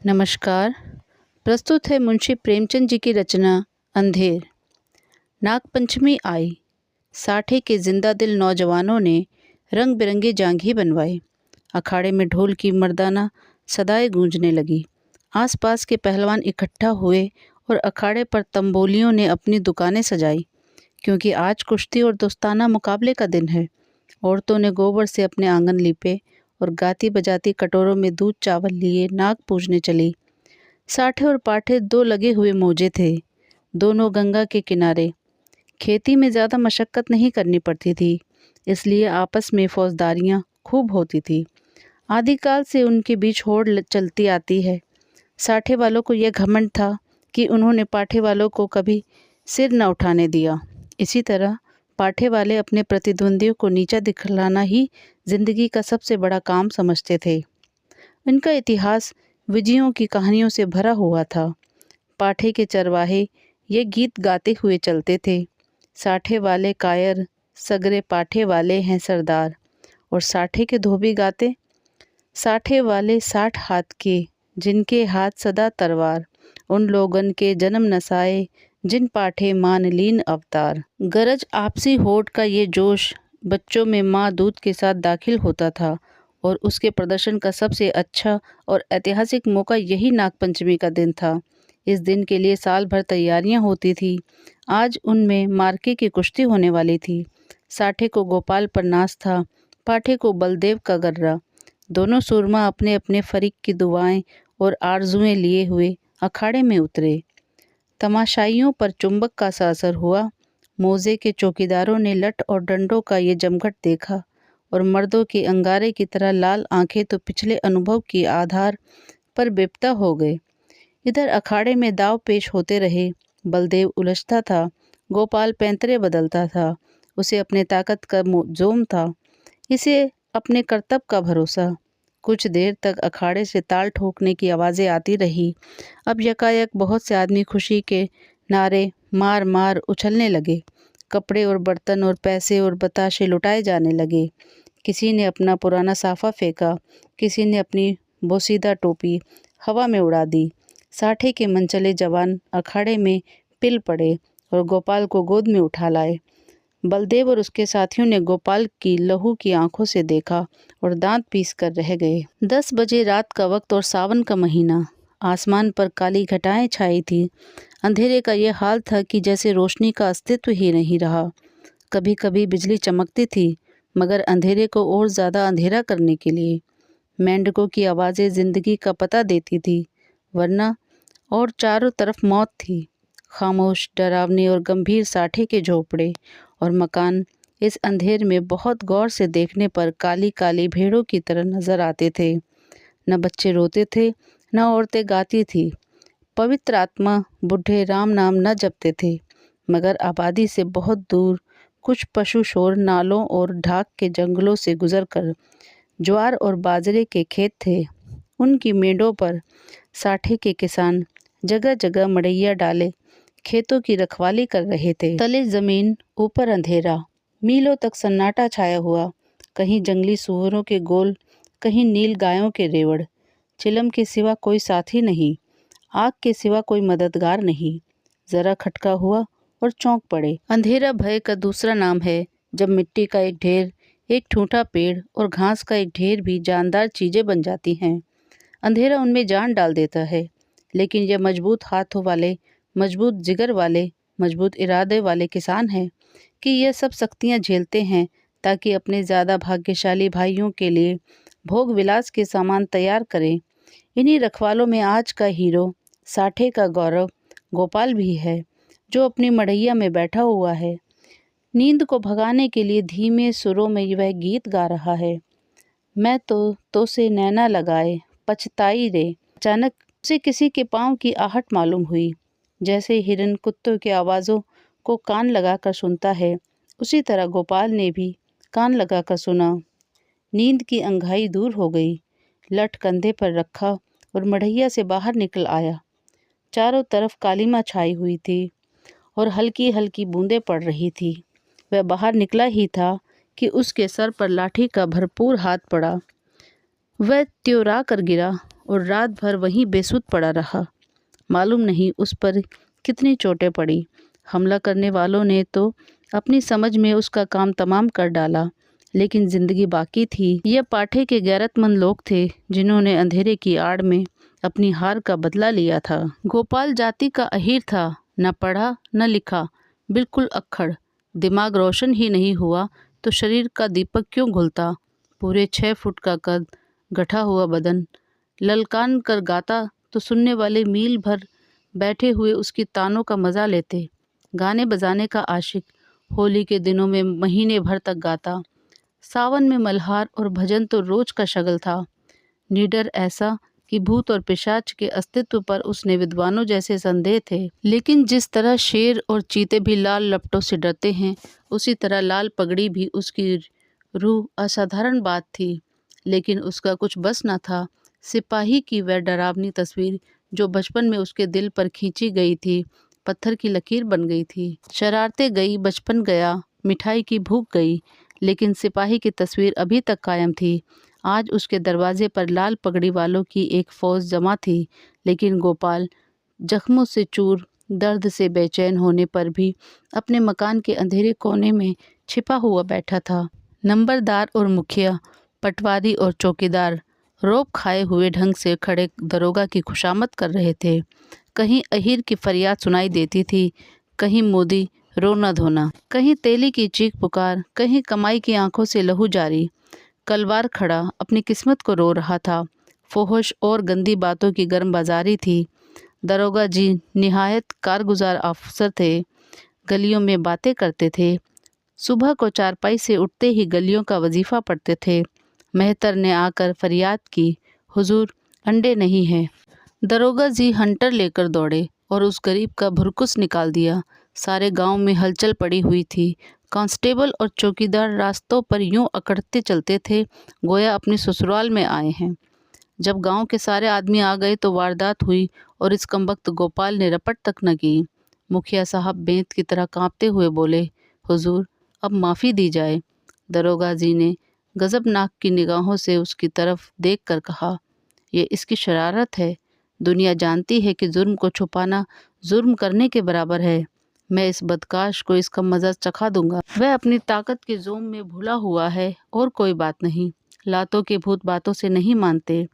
नमस्कार। प्रस्तुत है मुंशी प्रेमचंद जी की रचना अंधेर। नागपंचमी आई। साठे के जिंदा दिल नौजवानों ने रंग बिरंगे जांघी बनवाए। अखाड़े में ढोल की मर्दाना सदाएं गूंजने लगी। आसपास के पहलवान इकट्ठा हुए और अखाड़े पर तंबोलियों ने अपनी दुकानें सजाई, क्योंकि आज कुश्ती और दोस्ताना मुकाबले का दिन है। औरतों ने गोबर से अपने आंगन लीपे और गाती बजाती कटोरों में दूध चावल लिए नाग पूजने चली। साठे और पाठे दो लगे हुए मौजे थे, दोनों गंगा के किनारे। खेती में ज़्यादा मशक्कत नहीं करनी पड़ती थी, इसलिए आपस में फौजदारियाँ खूब होती थी। आदिकाल से उनके बीच होड़ चलती आती है। साठे वालों को यह घमंड था कि उन्होंने पाठे वालों को कभी सिर न उठाने दिया। इसी तरह पाठे वाले अपने प्रतिद्वंदियों को नीचा दिखलाना ही जिंदगी का सबसे बड़ा काम समझते थे। इनका इतिहास विजयों की कहानियों से भरा हुआ था। पाठे के चरवाहे ये गीत गाते हुए चलते थे। साठे वाले कायर, सगरे पाठे वाले हैं सरदार। और साठे के धोबी गाते, साठे वाले 60 हाथ के, जिनके हाथ सदा तलवार, उन लोगन के जन्म नसाए, जिन पाठे मान लीन अवतार। गरज आपसी होड़ का ये जोश बच्चों में माँ दूध के साथ दाखिल होता था, और उसके प्रदर्शन का सबसे अच्छा और ऐतिहासिक मौका यही नागपंचमी का दिन था। इस दिन के लिए साल भर तैयारियां होती थी। आज उनमें मार्के की कुश्ती होने वाली थी। साठे को गोपाल पर नाज था, पाठे को बलदेव का गर्रा। दोनों सूरमा अपने अपने फरीक की दुआएं और आरजुएं लिए हुए अखाड़े में उतरे। तमाशाइयों पर चुंबक का सा असर हुआ। मौजे के चौकीदारों ने लठ और डंडों का ये जमघट देखा, और मर्दों के अंगारे की तरह लाल आंखें तो पिछले अनुभव के आधार पर बेपता हो गए। इधर अखाड़े में दाव पेश होते रहे। बलदेव उलझता था, गोपाल पैंतरे बदलता था। उसे अपने ताकत का जोम था, इसे अपने कर्तव्य का भरोसा। कुछ देर तक अखाड़े से ताल ठोकने की आवाज़ें आती रही। अब यकायक बहुत से आदमी खुशी के नारे मार मार उछलने लगे। कपड़े और बर्तन और पैसे और बताशे लुटाए जाने लगे। किसी ने अपना पुराना साफा फेंका, किसी ने अपनी बोसीदा टोपी हवा में उड़ा दी। साठे के मनचले जवान अखाड़े में पिल पड़े और गोपाल को गोद में उठा लाए। बलदेव और उसके साथियों ने गोपाल की लहू की आंखों से देखा और दांत पीस कर रह गए। 10 बजे रात का वक्त और सावन का महीना। आसमान पर काली घटाएं छाई थी। अंधेरे का यह हाल था कि जैसे रोशनी का अस्तित्व ही नहीं रहा। कभी कभी बिजली चमकती थी, मगर अंधेरे को और ज़्यादा अंधेरा करने के लिए। मेंढकों की आवाज़ें जिंदगी का पता देती थी, वरना और चारों तरफ मौत थी। खामोश, डरावने और गंभीर साठे के झोपड़े और मकान इस अंधेर में बहुत गौर से देखने पर काली काली भेड़ों की तरह नजर आते थे। न बच्चे रोते थे, न औरतें गाती थी। पवित्र आत्मा बूढ़े राम नाम न जपते थे, मगर आबादी से बहुत दूर कुछ पशु शोर नालों और ढाक के जंगलों से गुजरकर ज्वार और बाजरे के खेत थे। उनकी मेंढों पर साठे के किसान जगह जगह मड़ैया डाले खेतों की रखवाली कर रहे थे। तले जमीन, ऊपर अंधेरा, मीलों तक सन्नाटा छाया हुआ। कहीं जंगली सूअरों के गोल, कहीं नील गायों के रेवड़। चिलम के सिवा कोई साथी नहीं, आग के सिवा कोई मददगार नहीं। जरा खटका हुआ और चौंक पड़े। अंधेरा भय का दूसरा नाम है। जब मिट्टी का एक ढेर, एक ठूंठा पेड़ और घास का एक ढेर भी जानदार चीजें बन जाती हैं, अंधेरा उनमें जान डाल देता है। लेकिन यह मजबूत हाथों वाले, मजबूत जिगर वाले, मजबूत इरादे वाले किसान हैं कि यह सब सख्तियां झेलते हैं, ताकि अपने ज़्यादा भाग्यशाली भाइयों के लिए भोग विलास के सामान तैयार करें। इन्हीं रखवालों में आज का हीरो, साठे का गौरव गोपाल भी है, जो अपनी मड़ैया में बैठा हुआ है। नींद को भगाने के लिए धीमे सुरों में वह गीत गा रहा है। मैं तो से नैना लगाए पछताई रे। अचानक उसे किसी के पाँव की आहट मालूम हुई। जैसे हिरन कुत्तों की आवाज़ों को कान लगाकर सुनता है, उसी तरह गोपाल ने भी कान लगाकर सुना। नींद की अंधाई दूर हो गई। लठ कंधे पर रखा और मड़ैया से बाहर निकल आया। चारों तरफ कालीमा छाई हुई थी और हल्की हल्की बूंदें पड़ रही थी। वह बाहर निकला ही था कि उसके सर पर लाठी का भरपूर हाथ पड़ा। वह त्योरा कर गिरा और रात भर वहीं बेसुध पड़ा रहा। मालूम नहीं उस पर कितनी चोटें पड़ी। हमला करने वालों ने तो अपनी समझ में उसका काम तमाम कर डाला, लेकिन जिंदगी बाकी थी। यह पाठे के गैरतमंद लोग थे जिन्होंने अंधेरे की आड़ में अपनी हार का बदला लिया था। गोपाल जाति का अहीर था, न पढ़ा न लिखा, बिल्कुल अक्खड़। दिमाग रोशन ही नहीं हुआ तो शरीर का दीपक क्यों घुलता। पूरे 6 फुट का कद, गठा हुआ बदन, ललकान कर गाता तो सुनने वाले मील भर बैठे हुए उसकी तानों का मज़ा लेते। गाने बजाने का आशिक, होली के दिनों में महीने भर तक गाता। सावन में मल्हार और भजन तो रोज का शगल था। निडर ऐसा कि भूत और पिशाच के अस्तित्व पर उसने विद्वानों जैसे संदेह थे। लेकिन जिस तरह शेर और चीते भी लाल लपटों से डरते हैं, उसी तरह लाल पगड़ी भी उसकी रूह असाधारण बात थी। लेकिन उसका कुछ बस न था। सिपाही की वह डरावनी तस्वीर जो बचपन में उसके दिल पर खींची गई थी, पत्थर की लकीर बन गई थी। शरारतें गई, बचपन गया, मिठाई की भूख गई, लेकिन सिपाही की तस्वीर अभी तक कायम थी। आज उसके दरवाजे पर लाल पगड़ी वालों की एक फौज जमा थी, लेकिन गोपाल जख्मों से चूर, दर्द से बेचैन होने पर भी अपने मकान के अंधेरे कोने में छिपा हुआ बैठा था। नंबरदार और मुखिया, पटवारी और चौकीदार रौब खाए हुए ढंग से खड़े दरोगा की खुशामद कर रहे थे। कहीं अहीर की फरियाद सुनाई देती थी, कहीं मोदी रोना धोना, कहीं तेली की चीख पुकार, कहीं कमाई की आंखों से लहू जारी। कलवार खड़ा अपनी किस्मत को रो रहा था। फोहश और गंदी बातों की गर्म बाजारी थी। दरोगा जी निहायत कारगुजार अफसर थे। गलियों में बातें करते थे। सुबह को चारपाई से उठते ही गलियों का वजीफा पढ़ते थे। मेहतर ने आकर फरियाद की, हुजूर अंडे नहीं हैं। दरोगा जी हंटर लेकर दौड़े और उस गरीब का भुरकुस निकाल दिया। सारे गांव में हलचल पड़ी हुई थी। कांस्टेबल और चौकीदार रास्तों पर यूं अकड़ते चलते थे गोया अपने ससुराल में आए हैं। जब गांव के सारे आदमी आ गए तो वारदात हुई और इस कमबख्त गोपाल ने रपट तक न की। मुखिया साहब बेंत की तरह कांपते हुए बोले, हुजूर अब माफ़ी दी जाए। दरोगा जी ने गजबनाक की निगाहों से उसकी तरफ देखकर कहा, ये इसकी शरारत है। दुनिया जानती है कि जुर्म को छुपाना जुर्म करने के बराबर है। मैं इस बदकाश को इसका मज़ा चखा दूंगा। वह अपनी ताकत के जोम में भुला हुआ है और कोई बात नहीं। लातों के भूत बातों से नहीं मानते।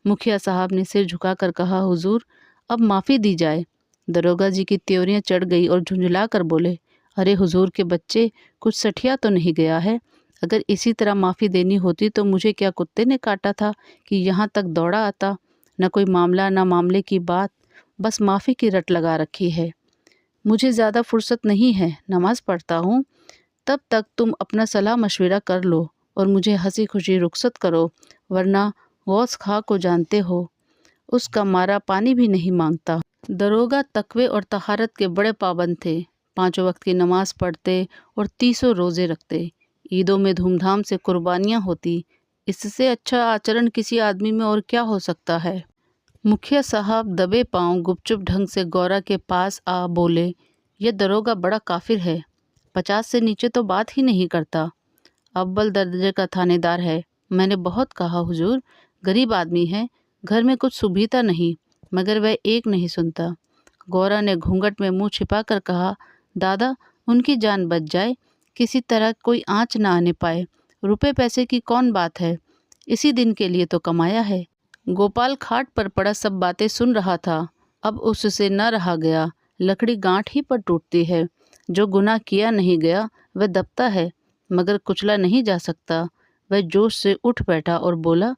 मुखिया साहब ने सिर झुकाकर कहा, हुजूर अब माफ़ी दी जाए। दरोगा जी की त्योरियां चढ़ गई और झुंझला कर बोले, अरे हुजूर के बच्चे, कुछ सठिया तो नहीं गया है? अगर इसी तरह माफ़ी देनी होती तो मुझे क्या कुत्ते ने काटा था कि यहाँ तक दौड़ा आता? न कोई मामला न मामले की बात, बस माफ़ी की रट लगा रखी है। मुझे ज़्यादा फुर्सत नहीं है, नमाज पढ़ता हूँ। तब तक तुम अपना सलाह मशविरा कर लो और मुझे हंसी खुशी रुखसत करो, वरना गौस खां को जानते हो, उसका मारा पानी भी नहीं मांगता। दरोगा तकवे और तहारत के बड़े पाबंद थे। 5 वक्त की नमाज पढ़ते और 30 रोज़े रखते। ईदों में धूमधाम से कुर्बानियाँ होती। इससे अच्छा आचरण किसी आदमी में और क्या हो सकता है। मुखिया साहब दबे पांव गुपचुप ढंग से गौरा के पास आ बोले, यह दरोगा बड़ा काफिर है। 50 से नीचे तो बात ही नहीं करता। अव्वल दर्जे का थानेदार है। मैंने बहुत कहा, हुजूर गरीब आदमी है, घर में कुछ सुविधा नहीं, मगर वह एक नहीं सुनता। गौरा ने घूंघट में मुंह छिपा कर कहा, दादा उनकी जान बच जाए, किसी तरह कोई आँच न आने पाए। रुपए पैसे की कौन बात है, इसी दिन के लिए तो कमाया है। गोपाल खाट पर पड़ा सब बातें सुन रहा था। अब उससे न रहा गया। लकड़ी गांठ ही पर टूटती है। जो गुनाह किया नहीं गया वह दबता है, मगर कुचला नहीं जा सकता। वह जोश से उठ बैठा और बोला,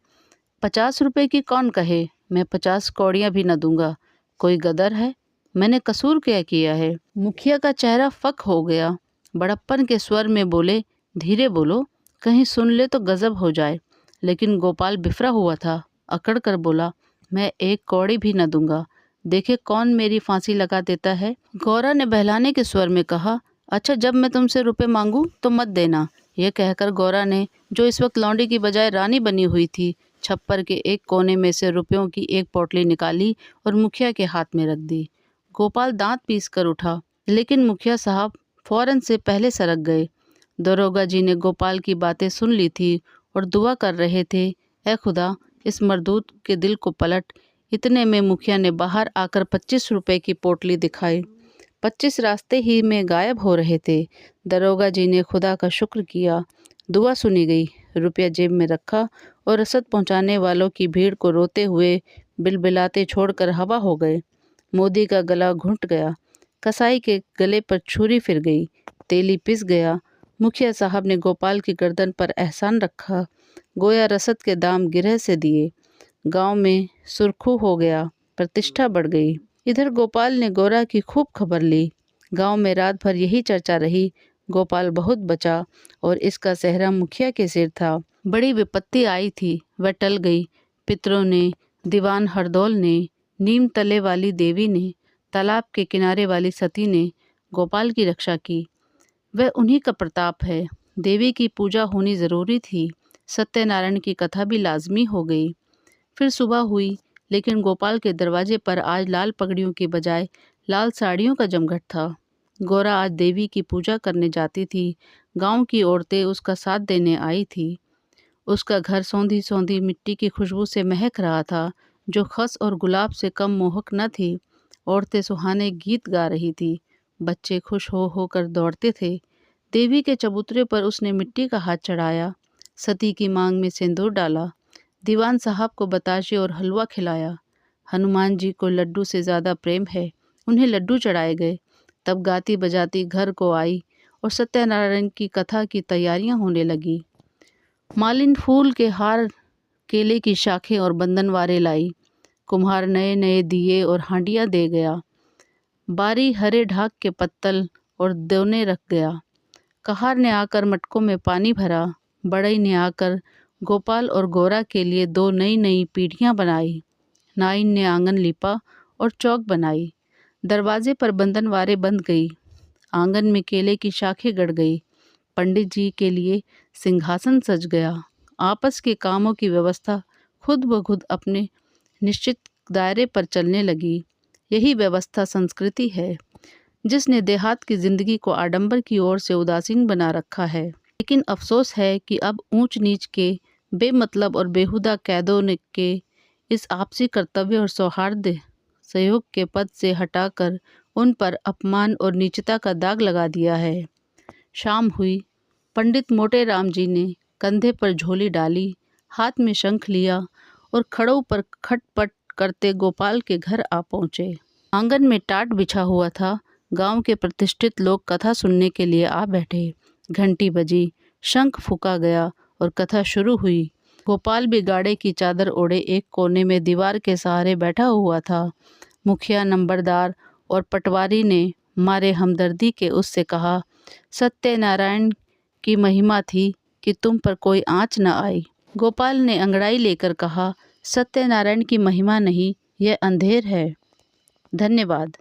50 रुपए की कौन कहे, मैं 50 कौड़ियाँ भी न दूंगा। कोई गदर है? मैंने कसूर क्या किया है? मुखिया का चेहरा फक हो गया। बड़प्पन के स्वर में बोले, धीरे बोलो, कहीं सुन ले तो गजब हो जाए। लेकिन गोपाल बिफरा हुआ था। अकड़ कर बोला, मैं 1 कौड़ी भी न दूंगा। देखे कौन मेरी फांसी लगा देता है। गौरा ने बहलाने के स्वर में कहा, अच्छा जब मैं तुमसे रुपए मांगूं तो मत देना। यह कहकर गौरा ने, जो इस वक्त लौंडी की बजाय रानी बनी हुई थी, छप्पर के एक कोने में से रुपयों की एक पोटली निकाली और मुखिया के हाथ में रख दी। गोपाल दांत पीस कर उठा, लेकिन मुखिया साहब फौरन से पहले सरक गए। दरोगा जी ने गोपाल की बातें सुन ली थी और दुआ कर रहे थे, ए खुदा इस मर्दूद के दिल को पलट। इतने में मुखिया ने बाहर आकर 25 रुपए की पोटली दिखाई। 25 रास्ते ही में गायब हो रहे थे। दरोगा जी ने खुदा का शुक्र किया, दुआ सुनी गई, रुपया जेब में रखा और रसद पहुंचाने वालों की भीड़ को रोते हुए बिलबिलाते छोड़कर हवा हो गए। मोदी का गला घुट गया, कसाई के गले पर छुरी फिर गई, तेली पिस गया। मुखिया साहब ने गोपाल की गर्दन पर एहसान रखा, गोया रसद के दाम गिरह से दिए। गांव में सुरखू हो गया, प्रतिष्ठा बढ़ गई। इधर गोपाल ने गोरा की खूब खबर ली। गांव में रात भर यही चर्चा रही, गोपाल बहुत बचा और इसका सेहरा मुखिया के सिर था। बड़ी विपत्ति आई थी, वह टल गई। पितरों ने, दीवान हरदौल ने, नीम तले वाली देवी ने, तालाब के किनारे वाली सती ने गोपाल की रक्षा की। वह उन्हीं का प्रताप है। देवी की पूजा होनी ज़रूरी थी। सत्यनारायण की कथा भी लाजमी हो गई। फिर सुबह हुई, लेकिन गोपाल के दरवाजे पर आज लाल पगड़ियों की बजाय लाल साड़ियों का जमघट था। गोरा आज देवी की पूजा करने जाती थी। गांव की औरतें उसका साथ देने आई थी। उसका घर सौंधी सौंधी मिट्टी की खुशबू से महक रहा था, जो खस और गुलाब से कम मोहक न थी। औरतें सुहाने गीत गा रही थी, बच्चे खुश हो होकर दौड़ते थे। देवी के चबूतरे पर उसने मिट्टी का हाथ चढ़ाया, सती की मांग में सिंदूर डाला, दीवान साहब को बताशे और हलवा खिलाया। हनुमान जी को लड्डू से ज़्यादा प्रेम है, उन्हें लड्डू चढ़ाए गए। तब गाती बजाती घर को आई और सत्यनारायण की कथा की तैयारियां होने लगी। मालिन फूल के हार, केले की शाखें और बंधनवारे लाई। कुम्हार नए नए दिए और हांडियां दे गया। बारी हरे ढाक के पत्तल और दोने रख गया। कहार ने आकर मटकों में पानी भरा। बड़ई ने आकर गोपाल और गोरा के लिए 2 नई नई पीढ़ियाँ बनाई। नाइन ने आंगन लीपा और चौक बनाई। दरवाजे पर बंधनवारे बंध गई। आंगन में केले की शाखें गड़ गई। पंडित जी के लिए सिंहासन सज गया। आपस के कामों की व्यवस्था खुद ब खुद अपने निश्चित दायरे पर चलने लगी। यही व्यवस्था संस्कृति है, जिसने देहात की जिंदगी को आडंबर की ओर से उदासीन बना रखा है। लेकिन अफसोस है कि अब ऊंच नीच के, बेमतलब और बेहुदा कैदों के इस आपसी कर्तव्य और सौहार्द सहयोग के पद से हटाकर उन पर अपमान और नीचता का दाग लगा दिया है। शाम हुई। पंडित मोटे राम जी ने कंधे पर झोली डाली, हाथ में शंख लिया और खड़ों पर खटपट करते गोपाल के घर आ पहुँचे। आंगन में टाट बिछा हुआ था। गांव के प्रतिष्ठित लोग कथा सुनने के लिए आ बैठे। घंटी बजी, शंख फूंका गया और कथा शुरू हुई। गोपाल भी गाड़े की चादर ओढ़े एक कोने में दीवार के सहारे बैठा हुआ था। मुखिया, नंबरदार और पटवारी ने मारे हमदर्दी के उससे कहा, सत्यनारायण की महिमा थी कि तुम पर कोई आँच न आई। गोपाल ने अंगड़ाई लेकर कहा, सत्यनारायण की महिमा नहीं, यह अंधेर है। धन्यवाद।